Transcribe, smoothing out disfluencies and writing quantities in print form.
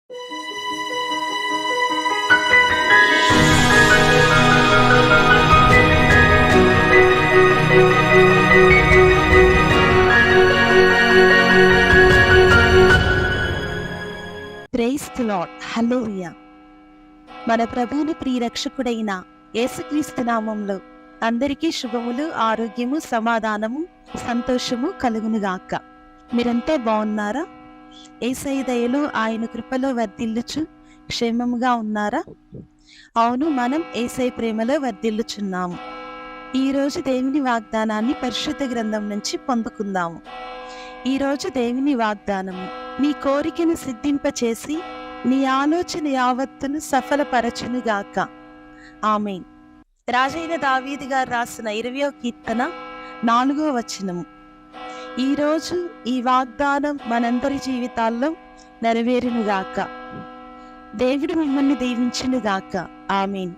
Praise the lord. హల్లెలూయా. మన ప్రభువుని ప్రియరక్షకుడైన యేసుక్రీస్తు నామంలో అందరికీ శుభములు, ఆరోగ్యము, సమాధానము, సంతోషము కలుగునుగాక. మీరంతా బాగున్నారా? యేసయ్య దయలో, ఆయన కృపలో వర్ధిల్లుచు క్షేమముగా ఉన్నారా? అవును, మనం యేసయ్య ప్రేమలో వర్ధిల్లుచున్నాము. ఈరోజు దేవుని వాగ్దానాన్ని పరిశుద్ధ గ్రంథం నుంచి పొందుకుందాము. ఈరోజు దేవుని వాగ్దానము: నీ కోరికను సిద్ధింపచేసి నీ ఆలోచన యావత్తును సఫలపరచునుగాక. ఆమేన్. రాజైన దావీదు గారు రాసిన 20వ కీర్తన 4వ వచనము. ఈరోజు ఈ వాగ్దానం మనందరి జీవితాల్లో నెరవేరునుగాక. దేవుడు మిమ్మల్ని దీవించునుగాక. ఆమేన్.